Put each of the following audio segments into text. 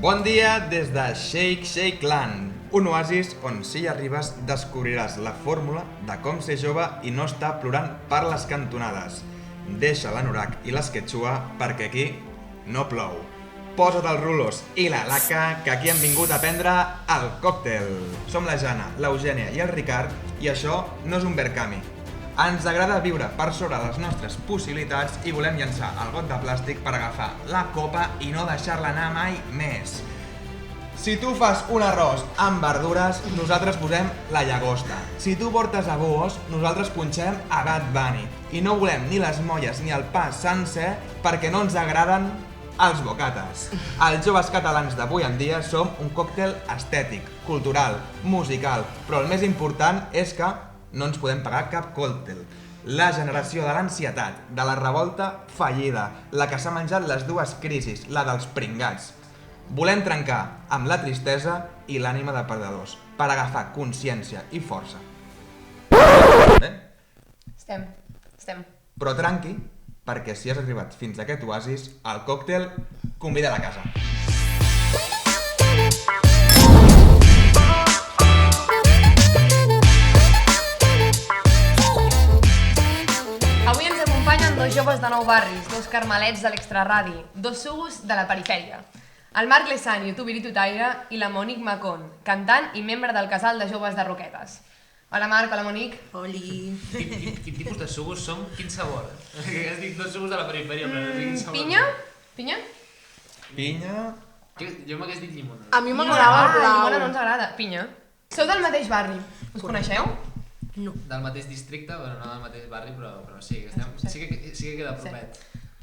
Bon dia des de Shake Shake Land, un oasis on si hi arribes descobriràs la fórmula de com ser jove i no estar plorant per les cantonades. Deixa l'anorac i l'esquetxua perquè aquí no plou. Posa't els rulos i la laca, que aquí hem vingut a prendre el còctel. Som la Jana, l'Eugènia i el Ricard i això no és un Verkami. Ens agrada viure per sobre les nostres possibilitats i volem llançar el got de plàstic per agafar la copa i no deixar-la anar mai més. Si tu fas un arròs amb verdures, nosaltres posem la llagosta. Si tu portes a búhos, nosaltres punxem a Bad Bunny. I no volem ni les molles ni el pa sencer perquè no ens agraden els bocates. Els joves catalans d'avui en dia som un còctel estètic, cultural, musical, però el més important és que no ens podem pagar cap còctel. La generació de l'ansietat, de la revolta fallida, la que s'ha menjat les dues crisis, la dels pringats. Volem trencar amb la tristesa i l'ànima de perdedors, per agafar consciència i força. Bé? Estem. Però tranqui, perquè si has arribat fins a aquest oasis, el còctel convida a la casa. Avui ens acompanyen dos joves de nou barris, dos carmelets de l'extraradi, dos sugos de la perifèria. El Marc Lesan, youtuber i tutaire, i la Monique Macon, cantant i membre del casal de joves de Roquetes. Hola Marc, hola Monique. Oli. Quin tipus de sugos som? Quin sabor? Has dit dos sugos de la perifèria, però no sé quin sabor. Pinya? Pinya? Pinya... Jo m'hagués dit llimona. A mi m'agradava el blau. Llimona no ens agrada. Pinya. Sou del mateix barri. Us coneixeu? No. Del mateix districte, bueno, no del mateix barri, però sí, sí que queda propet.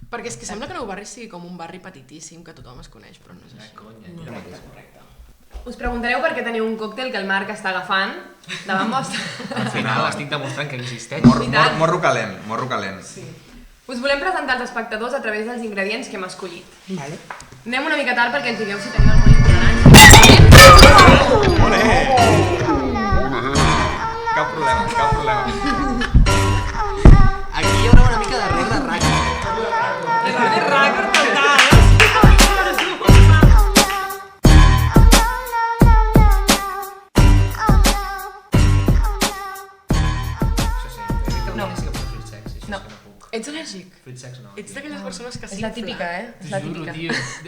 Perquè és que sembla que Nou Barri sigui com un barri petitíssim que tothom es coneix, però no és així. Conya, No. correcte. Us preguntareu per què teniu un còctel que el Marc està agafant davant vostre. Al final estic demostrant que existeix. Morro calent. Sí. Us volem presentar als espectadors a través dels ingredients que hem escollit. Vale. Anem una mica tard perquè ens digueu si teniu alguna intolerància. Cap problema. Aquí hi haurà una mica de regla raca. No. Ets al·lèrgic? Fruit secs no. Ets d'aquelles persones que És la típica, És la típica.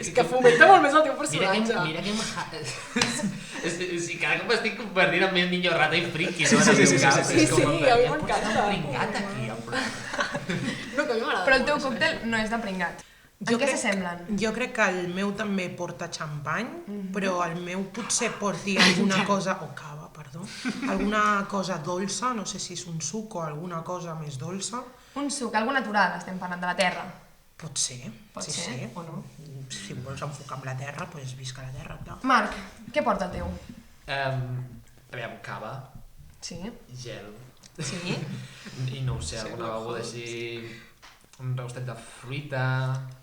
És que fomenta molt més el teu personatge. Mira que sí, cada cop estic convertint en més niño rata i friki. Sí, a mi m'encanta. Porta un pringat aquí, en plan. No, que a mi m'agrada. Però el teu còctel no és de pringat. En què s'assemblen? Jo crec que el meu també porta xampany, però el meu potser porti alguna cosa, o cava, perdó, alguna cosa dolça, no sé si és un suc o alguna cosa més dolça. Un suc, algo natural, estem parlant de la terra. Pot ser, Pot sí, ser, sí. o no? Si vols enfocar amb la terra, doncs visca la terra, clar. Marc, què porta el teu? Aviam, cava, Sí? gel, Sí? i no ho sé, alguna beguda així, un regustet de fruita,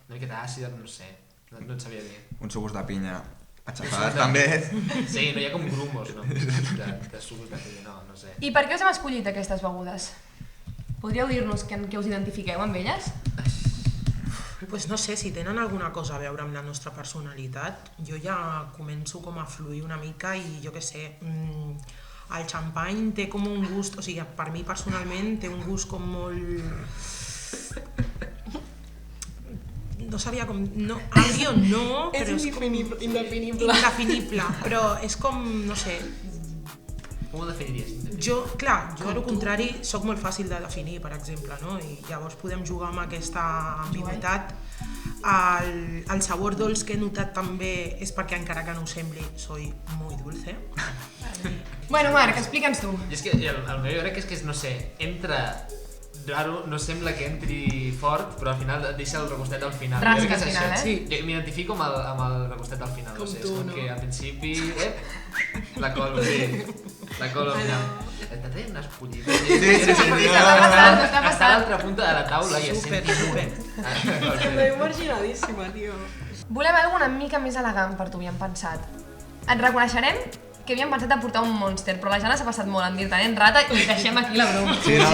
una miqueta àcida, no sé, no et sabia dir. Un sucos de pinya aixafat, també. Sí, no hi ha com grumos, no? De sucos de pinya, no sé. I per què us hem escollit aquestes begudes? Podríeu dir-nos que us identifiqueu amb elles? Pues no sé, si tenen alguna cosa a veure amb la nostra personalitat, jo ja començo com a fluir una mica i jo què sé, el xampany té com un gust, o sigui, per mi personalment té un gust com molt... No sabia com... No, agrio no, però és com... Indefinible, però és com, no sé... Com ho definiries? Jo, clar, jo al contrari sóc molt fàcil de definir, per exemple, no? I llavors podem jugar amb aquesta ambigüitat. El sabor dolç que he notat també és perquè encara que no ho sembli, soy muy dulce. Bueno, Marc, explica'ns tu. I és que el meu jo crec que és, no sé, entra raro, no sembla que entri fort, però al final et deixa el regustet al final. Rasca al final, això. Sí. Jo m'identifico amb el regustet al final, no sé, és com que al principi... La colo, sí. La colo al final. T'ha tret unes pollites. Està Està a l'altra punta de la taula i es sent molt. Estic marginadíssima, tio. Volem alguna mica més elegant per tu, havíem pensat. Et reconeixerem que havíem pensat de portar un Monster, però la Jana s'ha passat molt en dir tenent rata i deixem aquí la broma. Sí, no,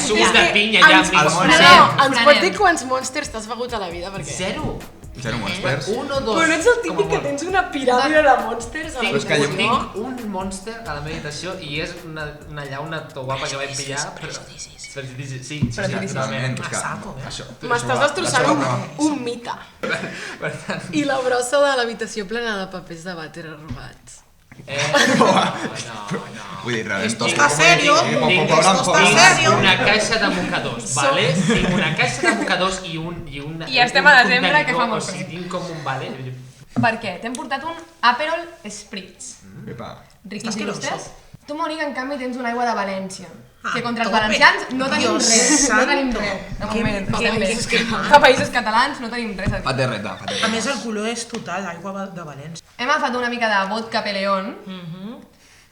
Sucs de pinya ja, ens amics. pot dir quants Monsters t'has begut a la vida, perquè... Zero. 0 Monsters. 1 o 2. Però no ets el típic que tens una piràmide de Monsters a Però és que jo- l'habitació? Tinc un Monster a la meva habitació i és una llauna guapa que vaig pillar, però... Sí, totalment. Però és que Saco, això... M'estàs destrossant un mite. Per tant... I la brossa de l'habitació plena de papers de vàter robats. No. Vull dir, res, Esto está serio. Tinc Esto está serio. una caixa de mocadors, ¿vale? Tinc una caixa de mocadors i un... I estem a desembre, que fa molt fred. O sigui, tinc com un vale... Per què? T'hem portat un Aperol Spritz. Epa. Riquis Asqueroso. il·lustres? Tu, Mònica, en canvi, tens una aigua de València. Ah, Que contra els tope. valencians no tenim Dios res. No tenim santo. res. De Que- moment, que estem bé. països catalans. De països catalans no tenim res a dir. Paterreta. A més, el color és total, aigua de València. Hem agafat una mica de vodka Peleón,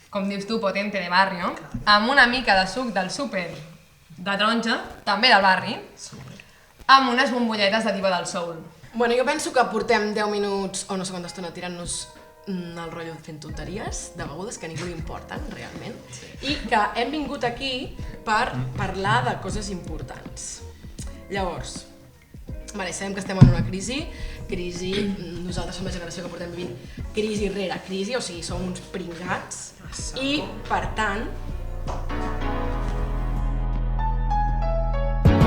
com dius tu, potente de barrio, amb una mica de suc del súper de taronja, també del barri, amb unes bombolletes de diva del soul. Bueno, jo penso que portem 10 minuts o no sé quanta estona tirant-nos el rotllo fent tonteries de begudes que a ningú li importen, realment, i que hem vingut aquí per parlar de coses importants. Llavors, vale, sabem que estem en una crisi, nosaltres som la generació que portem vivint crisi rere crisi, o sigui, som uns pringats, i, per tant,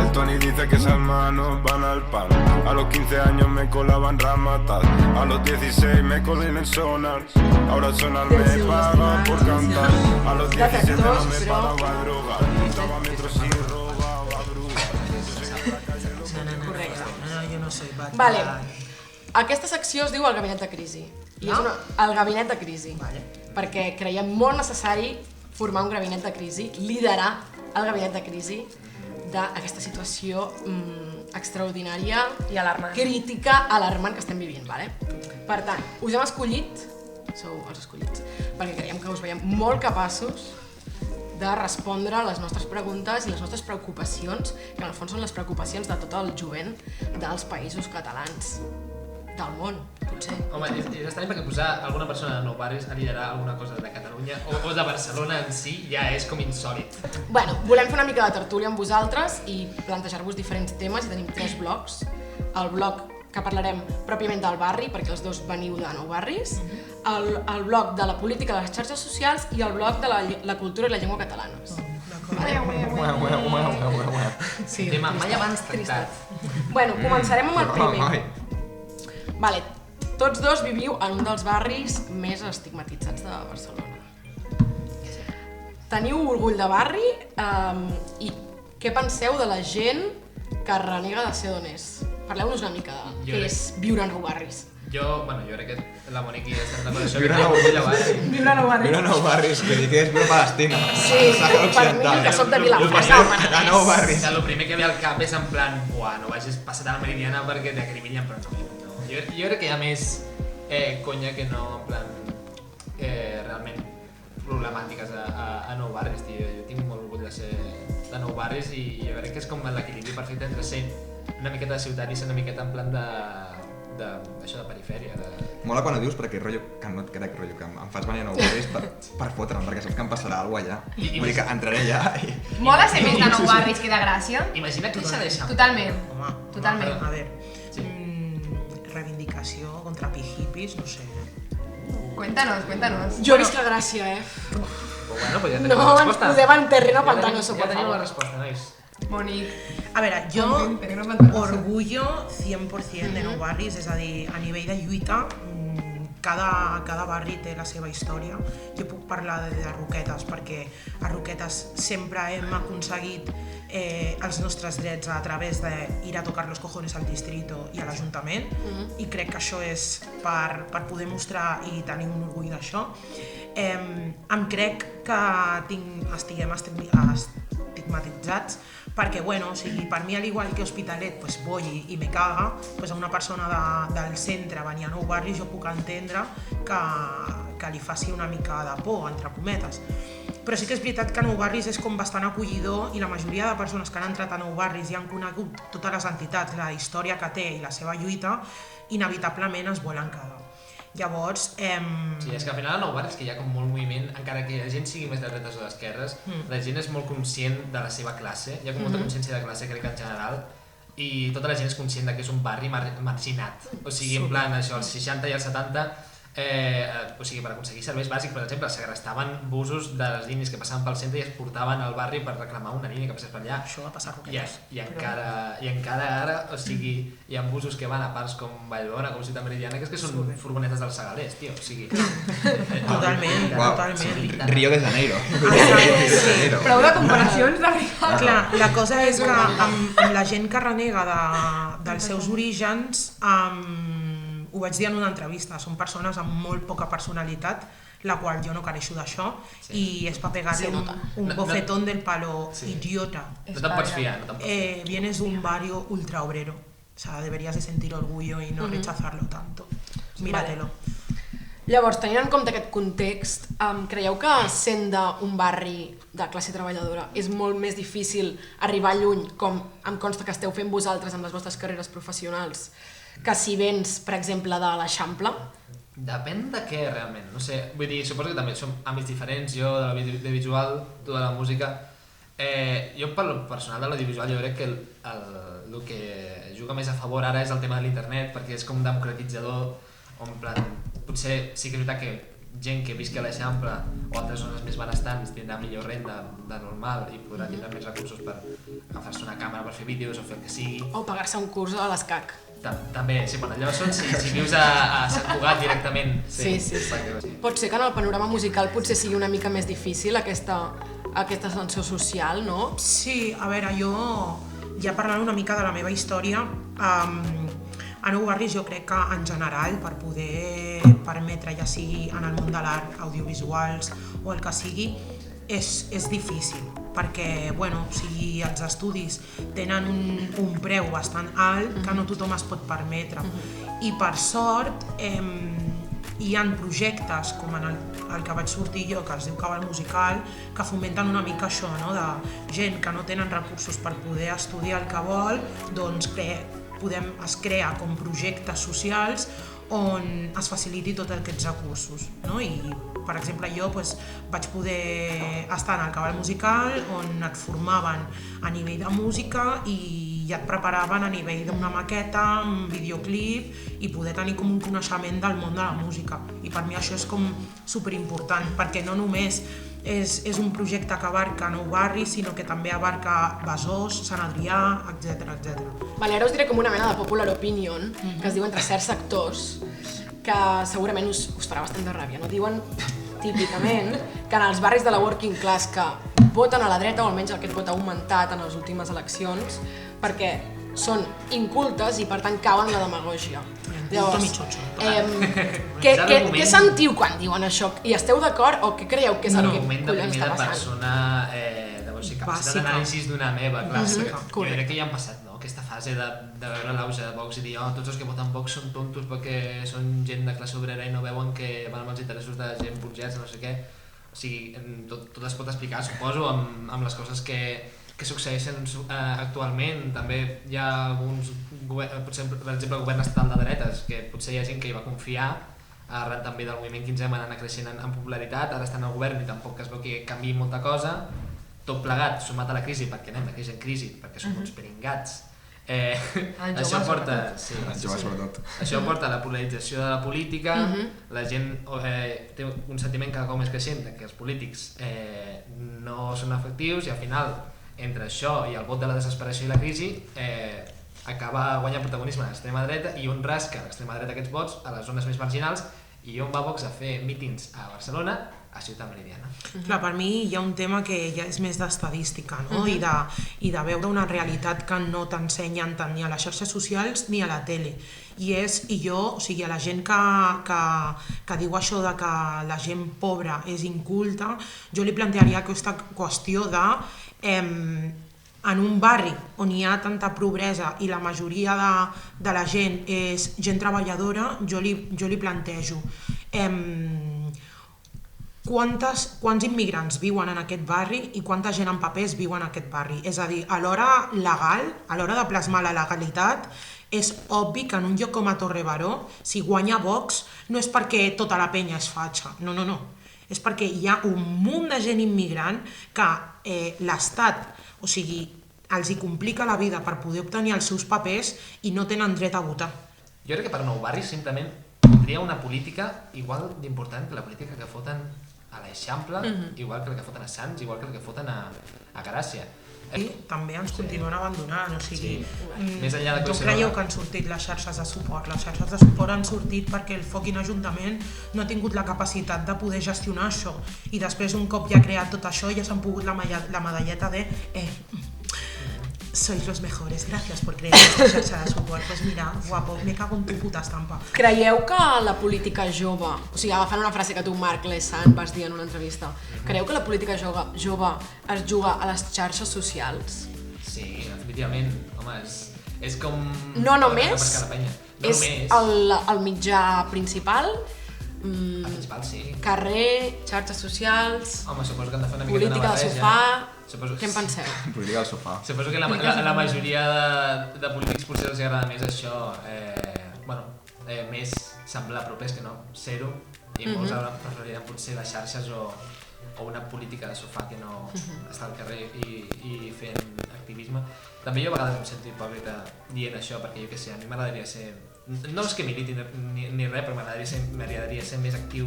El Tony dice que esas manos van al pan. A los 15 años me colaban ramatas. A los 16 me colé en el sonar. Ahora sonar me paga por cantar. A los 17 no me paraba a drogar. Montaba metros y robaba brujas. correcte. No, jo no soy bad. Vale. Aquesta secció es diu el Gabinet de Crisi. I és el Gabinet de Crisi. Vale. Perquè creiem molt necessari formar un gabinet de crisi, liderar el gabinet de crisi d'aquesta situació extraordinària I alarmant. crítica, alarmant que estem vivint, vale? Per tant, us hem escollit, sou els escollits, perquè creiem que us veiem molt capaços de respondre a les nostres preguntes i les nostres preocupacions, que en el fons són les preocupacions de tot el jovent dels països catalans, del món, potser. Home, és estrany perquè posar alguna persona de Nou Barris a liderar alguna cosa de Catalunya o de Barcelona en si ja és com insòlid. Bueno, volem fer una mica de tertúlia amb vosaltres i plantejar-vos diferents temes i tenim 3 blocs. El bloc que parlarem pròpiament del barri, perquè els dos veniu de Nou Barris, el bloc de la política de les xarxes socials i el bloc de la cultura i la llengua catalanes. Sí, tema mai abans tractat. Bueno, començarem amb el primer. Mai. Vale, tots dos viviu en un dels barris més estigmatitzats de Barcelona. Teniu orgull de barri i què penseu de la gent que renega de ser d'on és? Parleu-nos una mica de què és viure a Nou Barris. Jo crec que la Mònica i jo estem d'acord això. Viure a Nou Barris. Viure a Nou Barris. Viure a Nou Barris, que digui que és viure a Palestina. Sí, per mi, que soc de Vilafranca. A Nou Barris. El primer que ve al cap és en plan, buah, no vagis passat a la Meridiana perquè t'acribillen, però no. Jo crec que hi ha més conya que no, en plan, realment problemàtiques a Nou Barris, tio. Jo tinc molt orgull de ser de Nou Barris i jo crec que és com l'equilibri perfecte entre ser una miqueta de ciutat i ser una miqueta en plan això de perifèria. Mola quan ho dius perquè rotllo, que no et crec, rotllo, que em fas venir a Nou Barris per fotre'm, perquè saps que em passarà alguna cosa allà. Vull dir que entraré allà i... Mola ser més de Nou Barris que de Gràcia. Imagina que s'ha deixat. Totalment. Home, Totalment. a ver, Sí. reivindicació contra hippies, no sé. Cuéntanos. Jo visc a Gràcia, Però bueno, pues ja tenim No la ens resposta. posem en terreno pantanoso, Ja por tenim la favor. resposta, nois. Bonic. A veure, jo Terreno pantanoso. orgullo 100% de Nou Barris, és a dir, a nivell de lluita, cada barri té la seva història. Jo puc parlar de Roquetes perquè a Roquetes sempre hem aconseguit els nostres drets a través d'ir a tocar los cojones al distrito i a l'Ajuntament i crec que això és per poder mostrar i tenir un orgull d'això. Em crec que estiguem estigmatitzats perquè, bueno, o sigui, per mi, al igual que Hospitalet, pues voy i me caga, pues a una persona del centre venir a Nou Barris jo puc entendre que li faci una mica de por, entre cometes. Però sí que és veritat que Nou Barris és com bastant acollidor i la majoria de persones que han entrat a Nou Barris i han conegut totes les entitats, la història que té i la seva lluita, inevitablement es volen quedar. Llavors, Sí, és que al final a Nou Barris que hi ha com molt moviment, encara que la gent sigui més de dretes o d'esquerres, la gent és molt conscient de la seva classe, hi ha com molta consciència de classe, crec que en general, i tota la gent és conscient que és un barri marginat. O sigui, en plan, això, als 60 i als 70, o sigui, per aconseguir serveis bàsics, per exemple, segrestaven busos de les línies que passaven pel centre i es portaven al barri per reclamar una línia que passés per allà. Això va passar a Roquetes. I encara ara, o sigui, hi ha busos que van a parts com Vallbona, com Ciutat Meridiana, que és que són furgonetes dels Segalers, tio, o sigui... Totalment, Uau, totalment. Rio de Janeiro. Prou de comparacions de veritat. Clar, la cosa és que amb la gent que renega dels seus orígens, ho vaig dir en una entrevista, són persones amb molt poca personalitat, la qual jo no careixo d'això, i és per pegar-li un bofetón del palo idiota. No te'n pots fiar, no te'n pots fiar. Vienes d'un barrio ultra obrero, o sea, deberías de sentir orgullo y no rechazarlo tanto. Míratelo. Llavors, tenint en compte aquest context, creieu que sent d'un barri de classe treballadora és molt més difícil arribar lluny, com em consta que esteu fent vosaltres amb les vostres carreres professionals, que si vens, per exemple, de l'Eixample? Depèn de què, realment. No sé, vull dir, suposo que també som àmbits diferents, jo de l'audiovisual, tu de la música. Jo, per lo personal de l'audiovisual, jo crec que el que juga més a favor ara és el tema de l'internet, perquè és com un democratitzador, on, en plan, potser sí que és veritat que gent que visqui a l'Eixample o altres zones més benestants tindrà millor renda de normal i podrà tindre més recursos per agafar-se una càmera per fer vídeos o fer el que sigui. O pagar-se un curs a l'ESCAC. També, sí, bueno, allò són si vius a Sant Cugat directament. Sí. Pot ser que en el panorama musical potser sigui una mica més difícil aquesta ascensor social, no? Sí, a veure, jo ja parlant una mica de la meva història, a Nou Barris jo crec que en general per poder permetre, ja sigui en el món de l'art, audiovisuals o el que sigui, és difícil, perquè bueno, o sigui, els estudis tenen un preu bastant alt que no tothom es pot permetre. I per sort hi ha projectes com en el que vaig sortir jo, que es diu Cabal Musical, que fomenten una mica això, no? De gent que no tenen recursos per poder estudiar el que vol, doncs es crea com projectes socials on es faciliti tots aquests recursos, no? I, per exemple, jo vaig poder estar en el Cabal Musical on et formaven a nivell de música i ja et preparaven a nivell d'una maqueta, un videoclip i poder tenir com un coneixement del món de la música. I per mi això és com superimportant, perquè no només és un projecte que abarca Nou Barris, sinó que també abarca Besòs, Sant Adrià, etc. Vale, ara us diré com una mena de popular opinion que es diu entre certs sectors que segurament us farà bastant de ràbia, no? Diuen típicament que en els barris de la working class que voten a la dreta, o almenys aquest vot ha augmentat en les últimes eleccions, perquè són incultes i per tant cauen en la demagògia. Llavors, què sentiu quan diuen això? I esteu d'acord o què creieu que és el que collons està passant? Un moment de primera persona, capacitat d'anàlisi d'una meva clàssica. Jo crec que ja han passat, no? Aquesta fase de veure l'auge de Vox i dir tots els que voten Vox són tontos perquè són gent de classe obrera i no veuen que van amb els interessos de gent burgesa, no sé què. O sigui, tot es pot explicar, suposo, amb les coses que succeeixen actualment. També hi ha alguns, potser, per exemple, el govern estatal de dretes, que potser hi ha gent que hi va confiar, arran també del moviment 15M anar creixent en popularitat, ara estan al govern i tampoc es veu que canviï molta cosa, tot plegat, sumat a la crisi, perquè anem de crisi en crisi, perquè som uns peringats. Això porta a la polarització de la política, la gent té un sentiment cada cop més creixent que els polítics no són efectius i al final entre això i el vot de la desesperació i la crisi acaba guanyant protagonisme a l'extrema dreta i on rasca l'extrema dreta aquests vots a les zones més marginals i on va Vox a fer mítings a Barcelona, a Ciutat Meridiana. Clar, per mi hi ha un tema que ja és més d'estadística, no? I de veure una realitat que no t'ensenyen tant ni a les xarxes socials ni a la tele. I jo, o sigui, a la gent que diu això de que la gent pobra és inculta, jo li plantearia aquesta qüestió de en un barri on hi ha tanta pobresa i la majoria de la gent és gent treballadora, jo li plantejo quants immigrants viuen en aquest barri i quanta gent amb papers viu en aquest barri. És a dir, a l'hora legal, a l'hora de plasmar la legalitat, és obvi que en un lloc com a Torrebaró, si guanya Vox, no és perquè tota la penya és fatxa, no. És perquè hi ha un munt de gent immigrant que l'Estat, o sigui, els hi complica la vida per poder obtenir els seus papers i no tenen dret a votar. Jo crec que per Nou Barris simplement tindria una política igual d'important que la política que foten a l'Eixample, igual que la que foten a Sants, igual que la que foten a Gràcia. I també ens continuen abandonant, o sigui, Més enllà de no Collserola. creieu que han sortit les xarxes de suport? Les xarxes de suport han sortit perquè el fucking Ajuntament no ha tingut la capacitat de poder gestionar això i després un cop ja ha creat tot això ja s'han pogut la medalleta de sois los mejores, gracias por crear esta xarxa de suport. Pues mira, guapo, me cago en tu puta estampa. Creieu que la política jove, o sigui, agafant una frase que tu, Marc Lesan, vas dir en una entrevista, creieu que la política jove es juga a les xarxes socials? Sí, definitivament. Home, és com... No només, No és només. el mitjà principal, El principal, sí. carrer, xarxes socials, Home, suposo que han de fer una miqueta política una de barreja. sofà... Què en penseu? Política del sofà. Suposo que la majoria de polítics potser els agrada més això, més semblar propers que no ser-ho, i molts preferirien potser les xarxes o una política de sofà que no està al carrer i fent activisme. També jo a vegades em sento hipòcrita dient això, perquè jo què sé, a mi m'agradaria ser... No és que militi ni res, però m'agradaria ser més actiu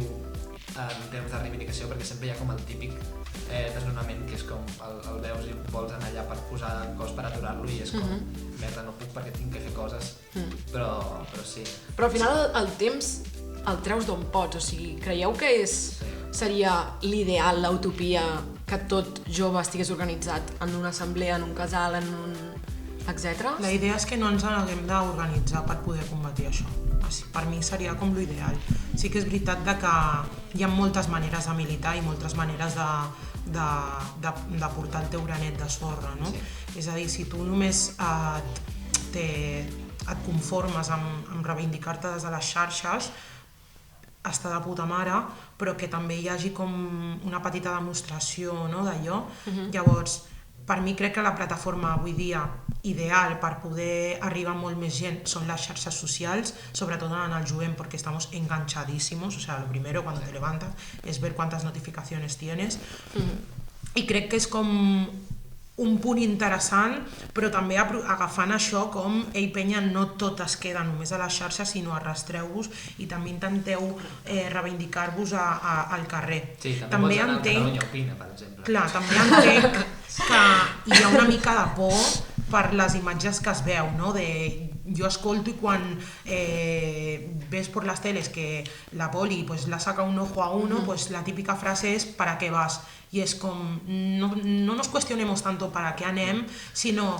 en termes de reivindicació, perquè sempre hi ha com el típic desnonament que és com el veus i vols anar allà per posar cos per aturar-lo i és com merda, no puc perquè tinc que fer coses, però sí. Però al final el temps el treus d'on pots, o sigui, creieu que seria l'ideal, l'utopia, que tot jove estigués organitzat en una assemblea, en un casal, en un... etc. La idea és que no ens haguem d'organitzar per poder combatir això. Per mi seria com l'ideal. Sí que és veritat que hi ha moltes maneres de militar i moltes maneres de portar el teu granet de sorra, no? Sí. És a dir, si tu només et conformes amb reivindicar-te des de les xarxes, està de puta mare, però que també hi hagi com una petita demostració, no, d'allò. Llavors, per mi crec que la plataforma avui dia ideal per poder arribar a molt més gent són les xarxes socials, sobretot en el jovent, porque estamos enganchadísimos, o sea, lo primero cuando te levantas es ver cuántas notificaciones tienes, i crec que és com un punt interessant, però també agafant això com penya, no tot es queda només a les xarxes, sinó arrastreu-vos i també intenteu reivindicar-vos al carrer. Sí, també pots anar a Catalunya Opina, per exemple. Clar, també entenc que hi ha una mica de por per les imatges que es veu, no? Jo escolto i quan ves por las teles que la poli pues, la saca un ojo a uno, pues la típica frase es ¿para qué vas? I és com, no nos cuestionemos tanto para qué anem, sinó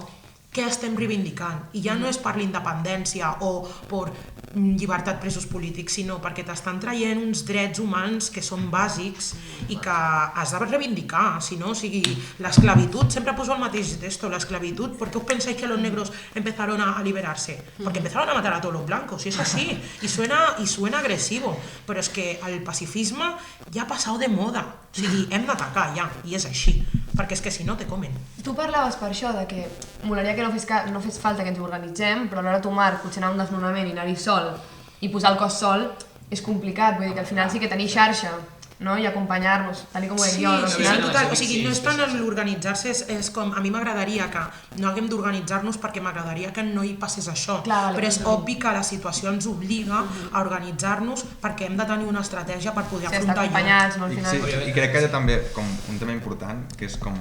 què estem reivindicant. I ja no és per l'independència o per llibertat presos polítics, sinó perquè t'estan traient uns drets humans que són bàsics i que has de reivindicar, si no, o sigui, l'esclavitud, sempre poso el mateix texto, l'esclavitud, ¿por qué os pensáis que los negros empezaron a liberarse? Porque empezaron a matar a todos los blancos, y es así, y suena agresivo, però és que el pacifisme ja ha passat de moda, o sigui, hem d'atacar ja, i és així, perquè és que si no te comen. Tu parlaves per això de que molaria que no fes falta que ens organitzem, però alhora tu, Marc, potser anar a un desnonament i anar-hi sol i posar el cos sol és complicat, vull dir que al final sí que tenir xarxa, no? I acompanyar-nos, tal com ho he dit jo. Sí, total, o sigui, no és tant l'organitzar-se, és com, a mi m'agradaria que no haguem d'organitzar-nos perquè m'agradaria que no hi passés això, però és obvi que la situació ens obliga a organitzar-nos perquè hem de tenir una estratègia per poder afrontar allò. I crec que hi ha també com un tema important, que és com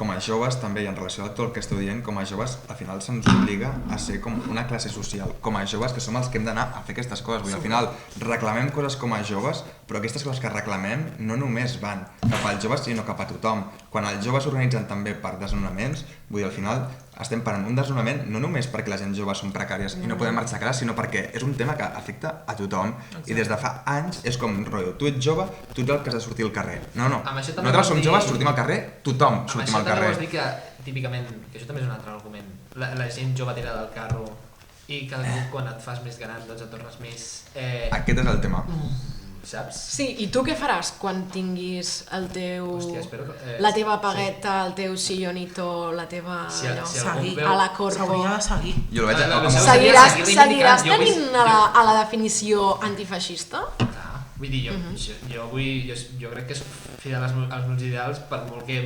a joves també, i en relació a tot el que esteu dient, com a joves al final se'ns obliga a ser com una classe social, com a joves que som els que hem d'anar a fer aquestes coses, vull dir, al final reclamem coses com a joves, però aquestes coses que reclamem no només van cap als joves sinó cap a tothom. Quan els joves s'organitzen també per desnonaments, vull dir, al final estem parant un desnonament no només perquè la gent jove són precàries i no podem marxar a casa, sinó perquè és un tema que afecta a tothom. I des de fa anys és com, rotllo, tu ets jove, tu ets el que has de sortir al carrer. No, nosaltres som joves, sortim al carrer, tothom sortim al carrer. Amb això també vols dir que, típicament, que això també és un altre argument, la gent jove tira del carro i cada cop quan et fas més gran doncs et tornes més... Aquest és el tema. Saps? Sí, i tu què faràs quan tinguis el teu... Hòstia, espero que... la teva pagueta, el teu sillonito, la teva... Seguir, a la corpo. S'hauria de seguir. Jo el veig Seguiràs tenint a la definició antifeixista? Clar. Vull dir, jo crec que és fidel als meus ideals, per molt que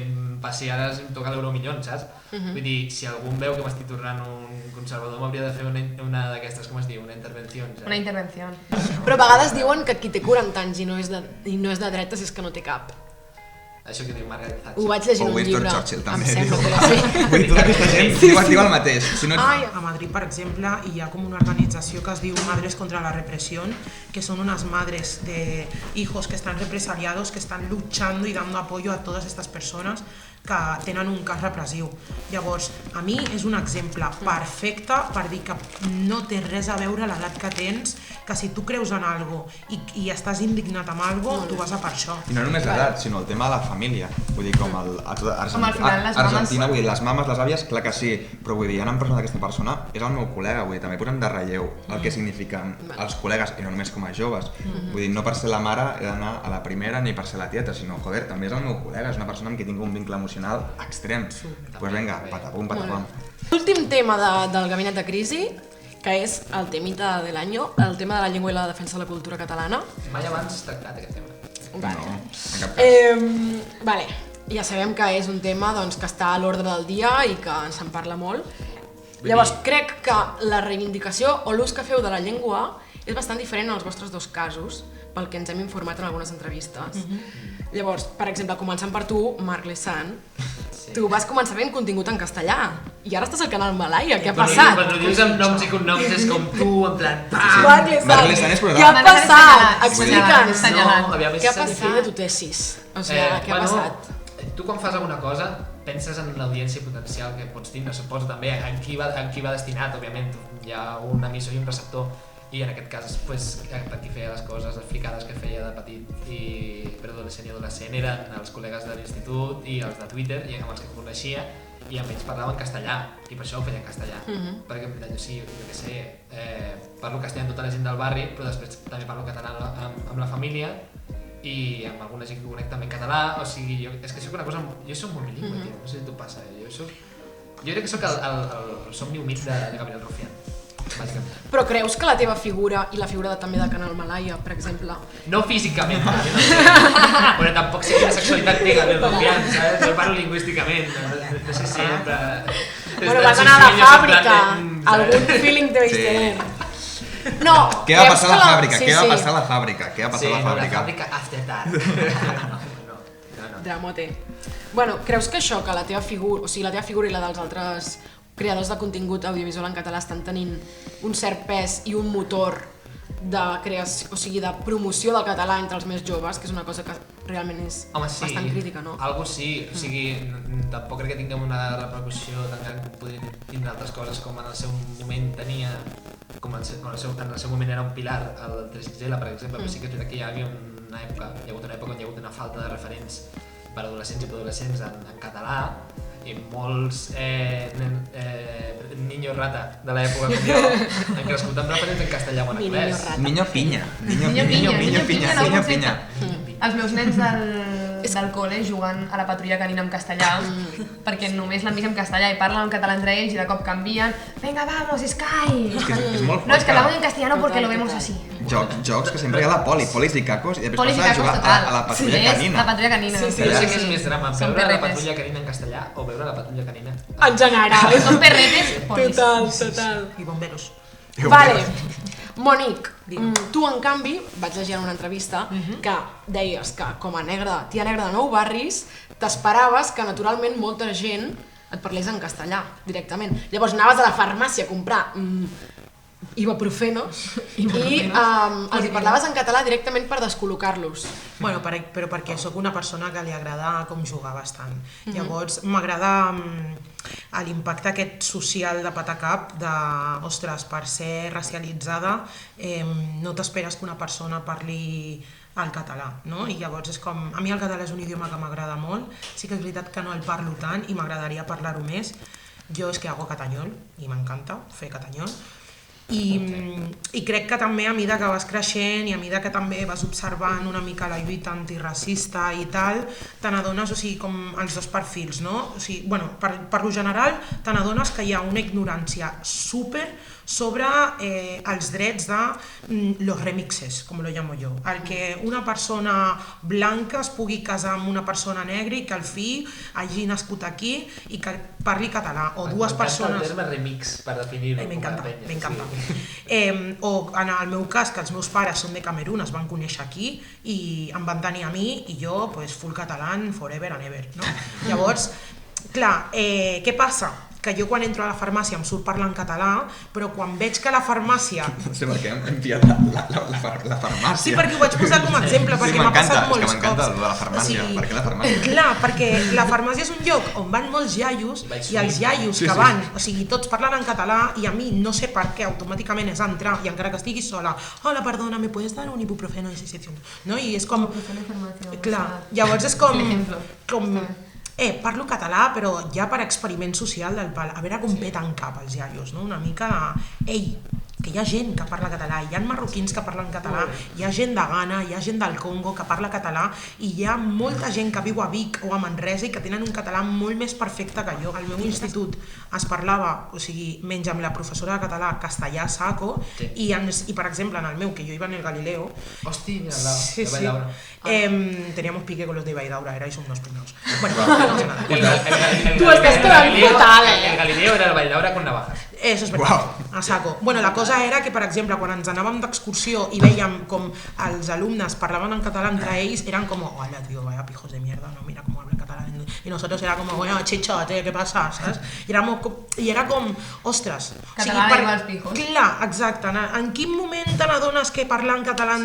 passi ara em toca l'Euromillón, saps? Vull dir, si algú em veu que m'estic tornant un conservador, m'hauria de fer una d'aquestes, com es diu, una intervenció. Una intervenció. Però a vegades diuen que qui té 40 anys i no és de dretes és que no té cap. Això que diu Margaret Thatcher. Ho vaig llegir O en un Winston llibre. Churchill, també, Em sembla diu. que sí. Vull dir, tota aquesta gent diu el mateix. Si no... A Madrid, per exemple, hi ha com una organització que es diu Madres contra la Represión, que son unas madres de hijos que están represaliados, que están luchando y dando apoyo a todas estas personas que tenen un cas repressiu. Llavors, a mi és un exemple perfecte per dir que no té res a veure l'edat que tens, que si tu creus en algo i estàs indignat amb algo, tu vas a per això. I no només l'edat, sinó el tema de la família. Vull dir, com al final les Argentina, vull dir, les mames, les àvies, clar que sí, però vull dir, anant per d'aquesta persona, és el meu col·lega, vull dir, també posem de relleu el que signifiquen els col·legues, i no només com a joves. Vull dir, no per ser la mare he d'anar a la primera ni per ser la tieta, sinó, joder, també és el meu col·lega, és una persona amb qui tinc un vincle emocional extrem. Pues vinga, patapum, patapam. L'últim tema del gabinet de crisi, que és el temita de l'any, el tema de la llengua i la defensa de la cultura catalana. Mai abans has tractat aquest tema. No, en cap cas. Vale, ja sabem que és un tema doncs, que està a l'ordre del dia i que se'n parla molt. Llavors, crec que la reivindicació o l'ús que feu de la llengua és bastant diferent en els vostres dos casos, pel que ens hem informat en algunes entrevistes. Llavors, per exemple, començant per tu, Marc Lesan, tu vas començar fent contingut en castellà i ara estàs al canal Malaia, què ha passat? Quan ho dius amb noms i cognoms és com tu, en plan... Marc Marc Lesan és què ha brutal. passat? Explica'ns. Assenyalat. Què ha passat de tu tesis? O sigui, què ha passat? Tu quan fas alguna cosa penses en l'audiència potencial que pots tindre, suposo també en qui va destinat, òbviament. Hi ha un emissor i un receptor. I en aquest cas, pues, per qui feia les coses, les fricades que feia de petit per adolescent i adolescent eren els col·legues de l'institut i els de Twitter, i amb els que coneixia, i amb ells parlava en castellà, i per això ho feia en castellà. Perquè jo què sé, parlo castellà amb tota la gent del barri, però després també parlo català amb la família, i amb alguna gent que conec també en català, o sigui, és que soc una cosa... Jo soc molt bilingüe, tio, no sé si tu passa, jo crec que soc el somni humit de Gabriel Rufián. Però creus que la teva figura i la figura també del canal Malaia, per exemple... No físicament, no sé. Però tampoc sé quina sexualitat té Gabriel Rufián, saps? Jo parlo lingüísticament, no sé si... Bueno, vas anar a la fàbrica, algun feeling deus tener. No, Què va passar a la fàbrica? Sí, Què va sí. passar a la fàbrica? Què va passar a la fàbrica? la fàbrica after dark. No. Dramote. Bueno, creus que això, que la teva figura, o sigui, la teva figura i la dels altres creadors de contingut audiovisual en català estan tenint un cert pes i un motor de creació, o sigui, de promoció del català entre els més joves, que és una cosa que realment és bastant crítica, no? Algo sí, o sigui, tampoc crec que tinguem una repercussió tan gran com podrien tindre altres coses com en el seu moment tenia, com en el seu moment era un pilar, el 3XL, per exemple, però sí que és veritat que hi ha hagut una època on hi ha hagut una falta de referents per adolescents i adolescents en català, i molts niños rata de l'època com jo han crescut amb referents en castellà o en anglès. Niño pinya. Niño pinya, no, Niño concepte. pinya. Els meus nens del col·le jugant a la patrulla canina en castellà perquè només l'han vist en castellà i parlen en català entre ells i de cop canvien venga, vamos, Sky! És molt No, es que fort, hablamos en castellano porque lo vemos así. Jocs que sempre hi ha la polis i cacos i després Polis i passa a cacos jugar total. a la patrulla Sí, és canina. la patrulla canina. Sí, sí. Però sé que és més drama, Són veure la perretes. patrulla canina en castellà o veure la patrulla canina. En general. Són perretes, polis. Total. I bomberos. Vale. Monique, tu en canvi, vaig llegir en una entrevista que deies que com a tia negra de Nou Barris t'esperaves que naturalment molta gent et parlés en castellà directament. Llavors anaves a la farmàcia a comprar ibuprofeno i els hi parlaves en català directament per descol·locar-los. Bueno, però perquè sóc una persona que li agrada com jugar bastant. Llavors m'agrada l'impacte aquest social de patacap de, ostres, per ser racialitzada no t'esperes que una persona parli el català, no? I llavors és com... A mi el català és un idioma que m'agrada molt, sí que és veritat que no el parlo tant i m'agradaria parlar-ho més. Jo és que hago catañol i m'encanta fer catañol. I crec que també a mesura que vas creixent i a mesura que també vas observant una mica la lluita antiracista i tal, te n'adones, o sigui, com els dos perfils, no? O sigui, bueno, per lo general, te n'adones que hi ha una ignorància súper sobre els drets de los remixes, com lo llamo jo. El que una persona blanca es pugui casar amb una persona negra i que el fill hagi nascut aquí i que parli català, o dues persones... M'encanta el terme remix per definir-ho. M'encanta. O en el meu cas, que els meus pares són de Camerún, es van conèixer aquí i em van tenir a mi i jo, pues, full català forever and ever, no? Llavors, clar, què passa? Que jo quan entro a la farmàcia em surt parlar en català, però quan veig que la farmàcia... No sé per què hem enviat la farmàcia. Sí, perquè ho vaig posar com a exemple, perquè m'ha passat molts cops. M'encanta el de la farmàcia. Per què la farmàcia? Clar, perquè la farmàcia és un lloc on van molts iaios i els iaios que van, o sigui, tots parlen en català i a mi no sé per què automàticament és entrar i encara que estigui sola, hola, perdona, ¿me puedes dar un ibuprofeno de 600? No? I és com... Clar, llavors és com... parlo català, però ja per experiment social del pal, a veure com peten cap els iaios, no? Una mica, que hi ha gent que parla català, hi ha marroquins que parlen català, hi ha gent de Ghana, hi ha gent del Congo que parla català i hi ha molta gent que viu a Vic o a Manresa i que tenen un català molt més perfecte que jo. Al meu institut es parlava, o sigui, menys amb la professora de català, castellà saco, i per exemple en el meu, que jo iba en el Galileo... Hosti, de Valldaura. Teníamos pique con los de Valldaura, erais unos primeros. Bueno, no sé nada. Tu estàs quedant fatal, El Galileo era el Valldaura con navajas. Eso es verdad, a saco. Bueno, la cosa era que, per exemple, quan ens anàvem d'excursió i veiem com els alumnes parlaven en català entre ells, eren com, hola, tío, vaya pijos de mierda, no, mira cómo hablan catalán. Y nosotros era como, bueno, chichote, ¿qué pasa? ¿Sabes? I era com, ostres. Català i els pijos. Clar, exacte. En quin moment te n'adones que parlar en català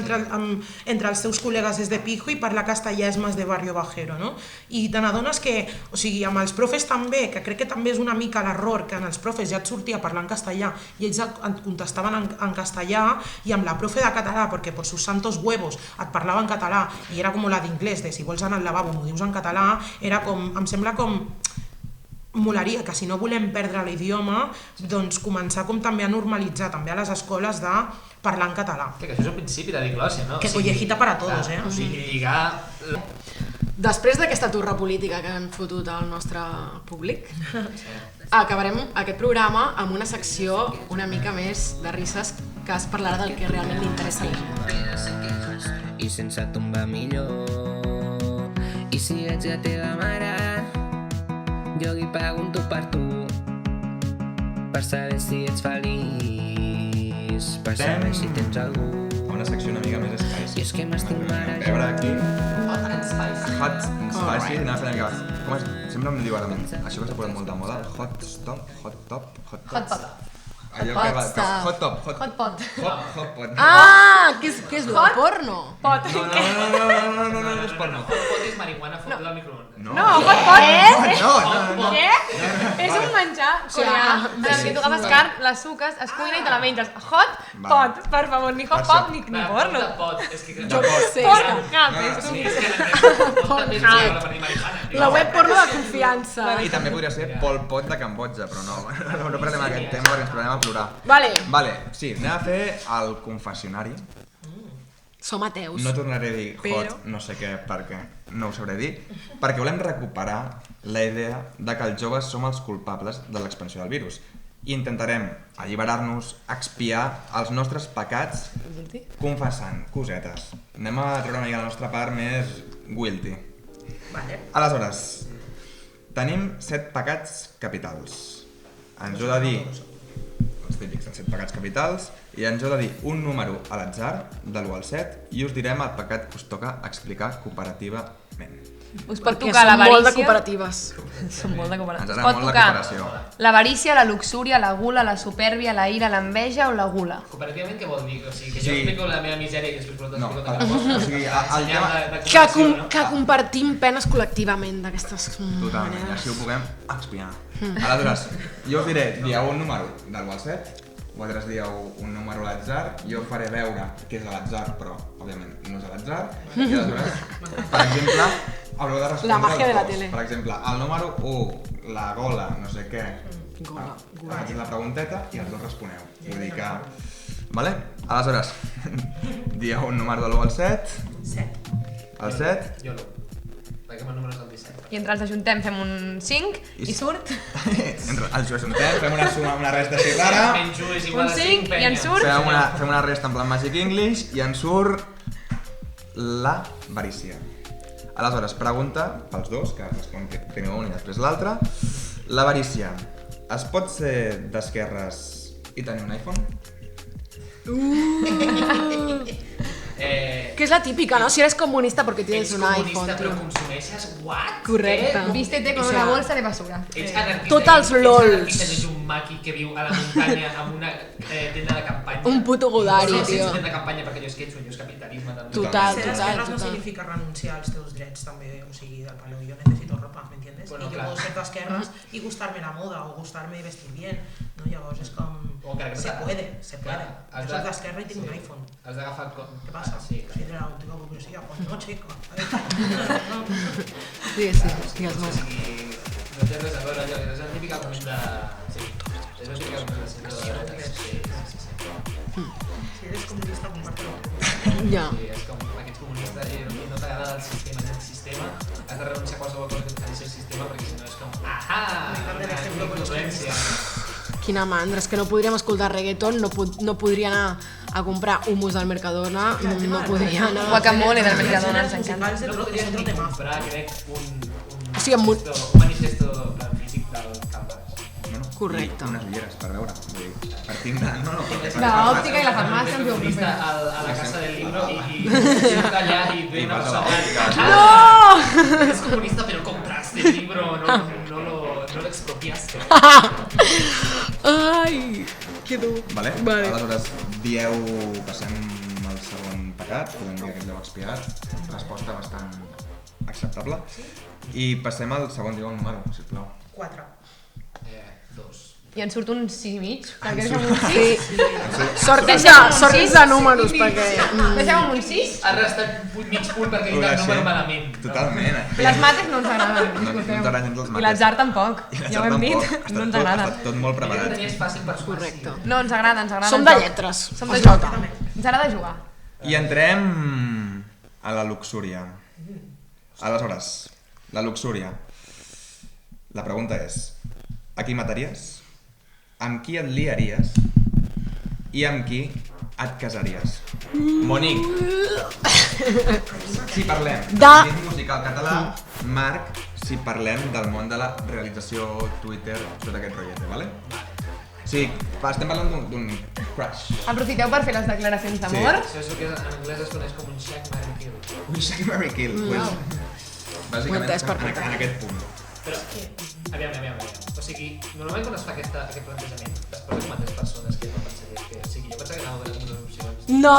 entre els teus col·legues és de pijo i parlar castellà és més de barrio bajero, no? I te n'adones que, o sigui, amb els profes també, que crec que també és una mica l'error, que en els profes ja et sortia parlar en castellà i ells et contestaven en castellà, i amb la profe de català, perquè per sus santos huevos et parlava en català i era com la d'inglès, de si vols anar al lavabo m'ho dius en català, era com, em sembla com molaria que si no volem perdre l'idioma, doncs començar com també a normalitzar també a les escoles de parlar en català. Que això és un principi de diglòssia, no? Que collejita para todos, O sigui, lligar... Després d'aquesta turra política que han fotut al nostre públic, acabarem aquest programa amb una secció una mica més de risses que es parlarà del que realment li interessa a la gent. I sense tombar millor. I si ets la teva mare, jo li pregunto per tu, per saber si ets feliç, per saber si tens algú. Una secció una mica més spicy. I és que m'estic mare. A veure aquí... Hot and spicy. Hot and spicy, anava fent una mica... Com es... Sempre em diu ara, això que s'ha posat molt de moda, hot stop, hot top, hot top. Hot pot. Allò que va... Hot top, hot pot. Hot pot. Ah, què és el porno? Pot. No, és porno. Hot pot és marihuana fotuda al microondes. No, hot pot. No. Què? És un menjar coreà en el que tu agafes carn, la suques, es cuina i te la menges. Hot pot, per favor, ni hot pop ni porno. Pot, és que... Jo què sé. La web porno de confiança. I també podria ser Pol Pot de Cambodja, però no parlem d'aquest tema perquè ens tornarem a plorar. Vale, sí, anem a fer el confessionari. Som ateus. No tornaré a dir hot, no sé què, perquè no ho sabré dir, perquè volem recuperar la idea de que els joves som els culpables de l'expansió del virus. I intentarem alliberar-nos, expiar els nostres pecats confessant cosetes. Anem a treure una mica la nostra part més guilty. Aleshores, tenim 7 pecats capitals. Ens heu de dir els típics, els 7 pecats capitals, i ens heu de dir un número a l'atzar, de l'1 al 7, i us direm el pecat que us toca explicar cooperativament. Us pot tocar l'avarícia... Molt de cooperatives. Són molt de cooperatives. Ens Us agrada pot molt la tocar cooperació. l'avarícia, la luxúria, la gula, la supèrbia, la ira, l'enveja o la gula. Cooperativament què vol dir? O sigui, que jo explico la meva misèria i després vosaltres No, explico la vostra. o sigui, el tema... Que compartim penes col·lectivament d'aquestes Totalment, i maneres. així ho puguem expiar. Aleshores, jo us diré, dieu un número de l'1 al 7, vosaltres dieu un número a l'atzar, jo faré veure que és a l'atzar, però òbviament no és a l'atzar, i aleshores, per exemple, haureu de respondre La màgia de la els dos. tele. Per exemple, el número 1, la gola, no sé què, Faig la pregunteta i els dos responeu. Vull dir que... Vale? Aleshores, dieu un número de l'1 al 7. 7. El 7. Jo l'1. Perquè el número és el 17. I entre els ajuntem fem un 5 i surt Els ajuntem, fem una suma, una resta així rara. Menys 1 és igual un a 5 5 i ens surt... Fem una resta en plan Magic English i ens surt l'avarícia. Aleshores, pregunta pels dos, que respon primer un i després l'altre. L'avarícia, es pot ser d'esquerres i tenir un iPhone? Que és la típica, ¿no? Si eres comunista porque tienes un iPhone, Ets comunista però tío. consumeixes? What? Correcte. Vístete con una bolsa de basura. Ets anarquista. Tots els Ets lols. anarquista, no ets un maqui que viu a la muntanya amb una tenda de campanya. Un puto Godari, No, tio. sense tenda de campanya perquè jo és que ets un capitalisme també. Total, Ser total, d'esquerres no total. significa renunciar als teus drets també, o sigui, del palo, yo necesito ropa, ¿me entiendes? Bueno, Y yo claro. puedo ser d'esquerres y gustarme la moda o gustarme vestir bien, no? Llavors és com... O encara que Se t'agrada. puede, se puede. Clar, has Jo de- soc d'esquerra i tinc un iPhone. Has d'agafar... ¿Qué pasa? Sí, Soy de la última burguesía. Pues no, chico. Sí, sí, digues-me. O sigui, no té res a veure allò, és el típic argument de... Sí, és el típic argument de centre de dretes. Sí. Si eres comunista, comparte-lo. Ja. Sí, és com aquests comunistes i no t'agrada el sistema, és el sistema, has de renunciar a qualsevol cosa que et faci el sistema perquè si no és com, ahà, una influència. Quina mandra, és que no podríem escoltar reggaeton, no podria anar a comprar hummus al Mercadona, no podria anar... Guacamole del Mercadona, ens encanta. No podries ni comprar, crec, un O sigui, amb un... manifesto físic del Canvas. Bueno, Correcte. I unes ulleres per veure. Vull dir, per tindre... No, L'òptica i la farmàcia ens ho Comunista ofrecen. a la casa del libro i surt allà i ve una passa persona... No! Eres comunista pero compraste el libro, no lo expropiaste. Ai, que dur. Vale? Vale. Aleshores, dieu... Passem al segon pecat, podem dir que aquest l'heu expiat. Resposta bastant acceptable. I passem al segon, diu un número, sisplau. 4. 2. I ens surt un 6 i mig, perquè deixem un 6. Sí. Sortis de números, perquè... Deixem amb un 6. Has restat mig punt perquè he dit el número malament. Totalment. Les mates no ens agraden, No ens agraden gens les mates. I l'atzar tampoc, I ja ho hem dit, no ens agrada. Està tot molt Ho preparat. tenies fàcil per sumar. Correcte. No, ens agrada, ens agrada. Som el de joc. lletres. Som de joc. Ens agrada jugar. I entrem a la luxúria. Aleshores, la luxúria. La pregunta és, a qui mataries? Amb qui et liaries? I amb qui et casaries? Monique. Si parlem d'àmbit musical català, Marc, si parlem del món de la realització Twitter, tot aquest rotllet, vale? Sí, estem parlant d'un crush. Aprofiteu per fer les declaracions d'amor. Això és el que en anglès es coneix com un Shaq, Marry, Kill. Un Shaq, Marry, Kill. Bàsicament, Ho he entès en perfectament. aquest punt. Però, aviam. O sigui, normalment quan es fa aquest plantejament, es posen com a 3 persones que no pensaries que... O sigui, jo pensava que anava a donar com unes opcions. No,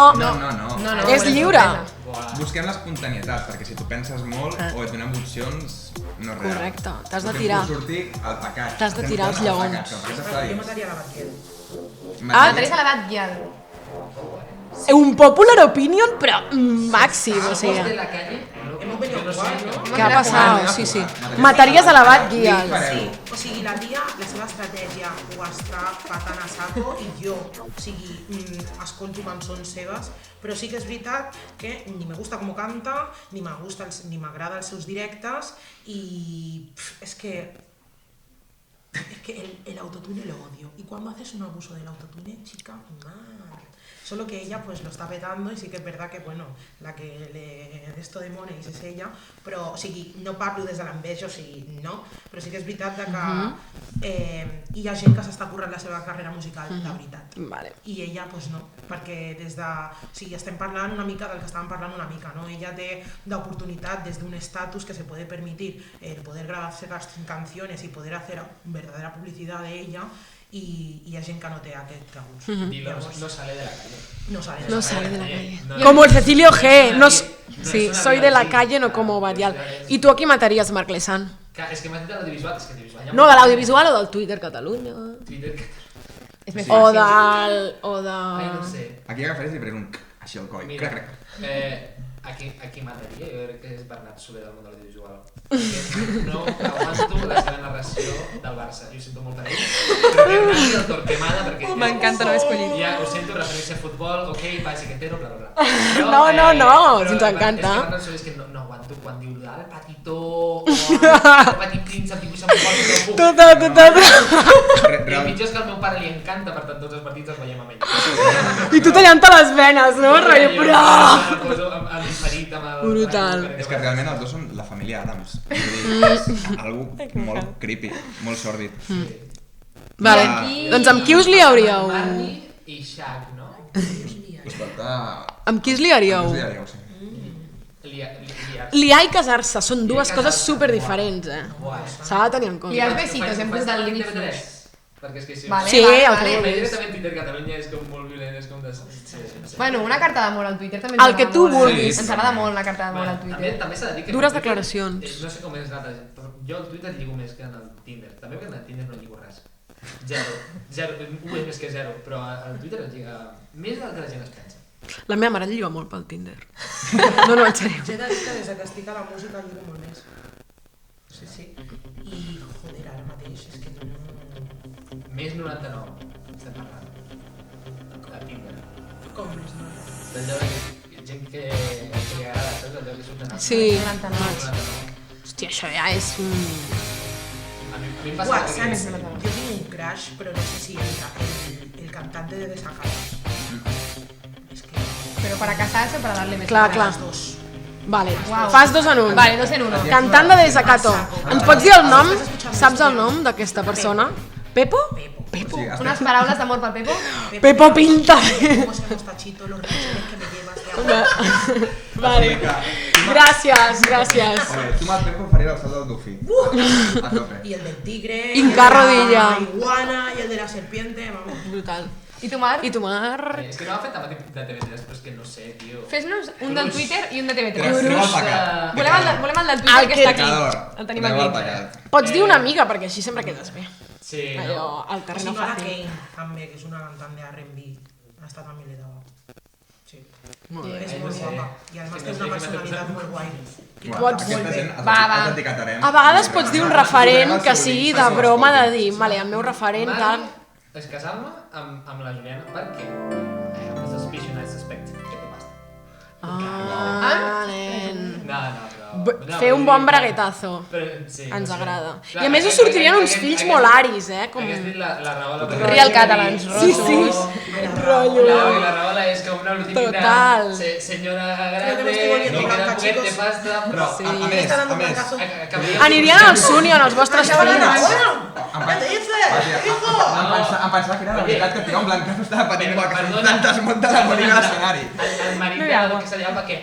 No. és lliure. Buah. Busquem l'espontanietat, perquè si tu penses molt o et donem opcions, no és real. Correcte, t'has de Busquem tirar. com sortir el pecat. T'has de Estem tirar els posant el lleons. pecat, que el pecat està Jo dins. mataria la Batgirl. Mataries a l'edat guial. Un popular opinion, però màxim, o Voz de sigui... la calle, Hemos venido a jugar, ¿no? Què ha passat? Sí, sí. Mataries a la Batgirl. Sí, o sigui, la tia, la seva estratègia ho està patant a saco i jo, o sigui, escolto cançons seves, però sí que és veritat que ni me gusta com canta, ni m'agrada els seus directes i és que el autotune lo odio y cuando haces un abuso del autotune, chica, mal. Solo que ella pues lo está petando y sí que es verdad que bueno, la que le de esto de Moneys és ella, però o sigui, no parlo des de l'enveja, o sigui, no, però sí que és veritat de que hi ha gent que s'està currant la seva carrera musical, de veritat. Vale. I ella pues no, perquè des de... O sigui, estem parlant una mica del que estàvem parlant una mica, no? Ella té l'oportunitat des d'un estatus que se puede permitir el poder grabarse canciones y poder hacer verdadera publicidad de ella y hi ha gent que no té aquest regust. Dilo, no sale de la calle. No sale No sale de la calle. No. Como el Cecilio G. No, es sí, una soy vida de la así. calle, no como Badial. ¿Y tú a qui mataries, Marc Lesan? És que m'has dit de l'audiovisual, és que l'audiovisual... ja No, de l'audiovisual o del Twitter Catalunya? Twitter... És més O fàcil. del... Ai, no sé. Aquí agafaries i faré un... així el coll. Mira, Crec. aquí mataria, jo crec que és Bernat Soler del món de l'audiovisual. Perquè no aguanto la seva narració del Barça. Jo ho sento molt per ell, però que Hernán el Torquemada, perquè... M'encanta, no l'he escollit. Ja, ho sento, referència a futbol, ok, bàsicament, bla, bla, bla. No, si ens encanta. És que Bernat Soler és que no aguanto quan diu el patitó, o el petit príncep, dibuixa un poc, no puc. Tot. I el pitjor és que al meu pare li encanta, per tant tots els partits els veiem amb ell. I tu tallant-te les venes, no? Rotllo, però... Em poso amb diferit, amb el... Brutal. És que realment els dos són la família Adams. És algo molt creepy, molt sòrdid. Vale, doncs amb qui us liaríeu? Marnie i Shaq, no? Us falta... Amb qui us liaríeu? Us diaríeu, sí. Liar i casar-se són dues coses super diferents, S'ha de tenir en compte. I els besitos, hem posat límits. TV3, perquè és que si... Vale, Sí, vale, el vale. Però directament Twitter Catalunya és com molt violent, és com de... Sí. Bueno, una carta d'amor al Twitter també ens El que agrada tu molt. vulguis. Ens agrada molt una carta d'amor al Twitter. També s'ha de dir que... Dures Twitter, declaracions. No sé com és l'altra gent, però jo al Twitter lligo més que en el Tinder. També que en el Tinder no lligo res. Zero, un és més que zero, però al Twitter es lliga més del que la gent es pensa. La meva mare lliga molt pel Tinder. No, en sèrio. Jo he de dir que des que estic a la música lligo molt més. Sí. I, joder, ara mateix és que no... Més 99, estem parlant. A Tinder. Com més no? D'allò de gent que li agrada, saps? Allò que surt de Sí. 99. Hòstia, això ja és un... A mi em passa Uah, que... saps? Jo tinc un crush, però no sé si el cantante de Desacatos. És que... Pero para casarse o para darle besos. Clar, clar. Els dos. Vale, Uau. fas dos en un. Vale, dos en uno. Cantant de Desacato. Ens pots dir el nom? Saps el nom d'aquesta persona? Pepo? Sí, Unas palabras de amor para Pepo. Pepo Pinta. Como se mostachito, los rachones que me llevas de Vale. Gràcies, gràcies. Tu amb el Pepo faria el salt del Dufi. A tope. Y el del tigre, Inca y Rodilla. la iguana, y el de la serpiente, vamos. Brutal. ¿Y tu Mar? I tu, Mar? És que no m'ha fet també de TV3, però és que no sé, tio. Fes-nos un del Twitter i un de TV3. Treu el pecat. Volem el del Twitter El que que- està aquí. Pecador. El tenim Treu el aquí. pecat. Pots dir una amiga, perquè així sempre quedes bé. Sí, Allò, no? al O terreno si no, la fàcil. Kane, també, que és una cantant de R&B. Aquesta també li dava. Sí. Molt bé. És molt guapa. I además té una personalitat molt guai. Uah, Pots- aquesta gent els Va. els etiquetarem. A vegades pots dir un referent que sigui de Posarem broma de el dir, vale, el meu referent, tal... És casar-me amb la Juliana perquè I have a suspicion, I suspect que té pasta. Ah, nen. No, però... Fer un bon braguetazo. Però, sí, Ens no sé. agrada. Clar, I a més us sortirien uns fills molt aris, com... Hagués dit la Rahola... Real Catalans, Sí, sí. Rotllo. La Rahola és com una típica Total. Senyora Creo que grande, me estoy volviendo que queda blanca, poquet de chicos. pasta, però... Sí. A més, dando un blancazo. Anirien al Sunion, els vostres fills. ¿Qué dices? ¡Hijo! Em pensava que era la veritat que un blancazo estava patint Però, que perdona. tantes muntes a morir a l'escenari. El marit de la que s'allà, per què?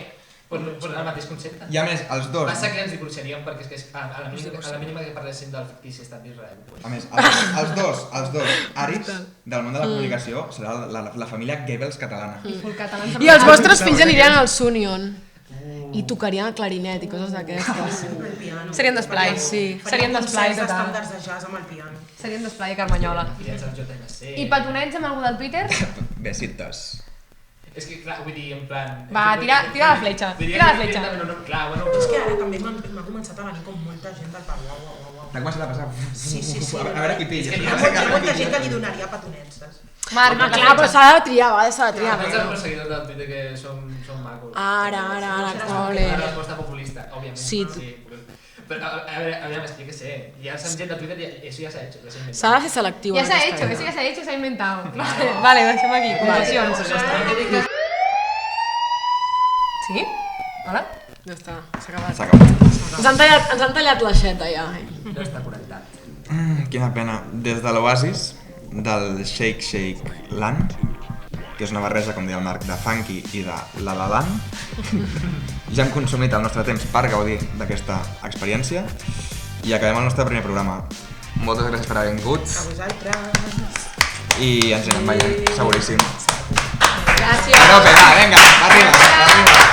Per el mateix concepte. I a més, els dos... Passa que ens divorciaríem perquè és que a la mínima que parléssim del fictici estat d'Israel. A més, els dos àrids del món de la comunicació serà la família Goebbels catalana. Full catalans. I els vostres fills anirien al Sunion. I tocarien el clarinet i coses d'aquestes. El piano. Serien d'esplai, sí. Serien d'esplai Concerts total. d'estàndards de jazz amb el piano. Serien d'esplai a Carmanyola. Irets al JNC. I petonets amb algú del Twitter? Besitos. És que, clar, vull dir, en plan... Va, tira la fletxa, tira la fletxa. Clar, bueno... És que ara també m'ha començat a venir com molta gent del pal. Uau. T'ha començat a passar? Sí. A veure qui pilla. És que Hi ha molta gent que li donaria petonets, saps? Marc, Home, clar, però s'ha de triar, va, s'ha de triar. Tots els meus seguidors del Twitter que són macos. Ara, La cole. resposta populista, òbviament. Sí. Però, a veure, és que sé, ja som gent de Twitter i eso ja s'ha hecho. Ja s'ha inventat. S'ha de ser selectiu. Ya en se ha aquesta hecho, vida. eso ya se ha hecho, se ha inventado. Vale, deixem aquí, conclusions. Sí? Hola? Ja està, s'ha acabat. S'ha acabat. Ens han tallat l'aixeta ja. No està connectat. Quina pena. Des de l'Oasis, del Shake Land, que és una barreja, com deia el Marc, de funky i de la la land, ja hem consumit el nostre temps per gaudir d'aquesta experiència i acabem el nostre primer programa. Moltes gràcies per haver vingut A vosaltres. i ens anem veient, seguríssim. Gràcies. Però, va, vinga, arriba.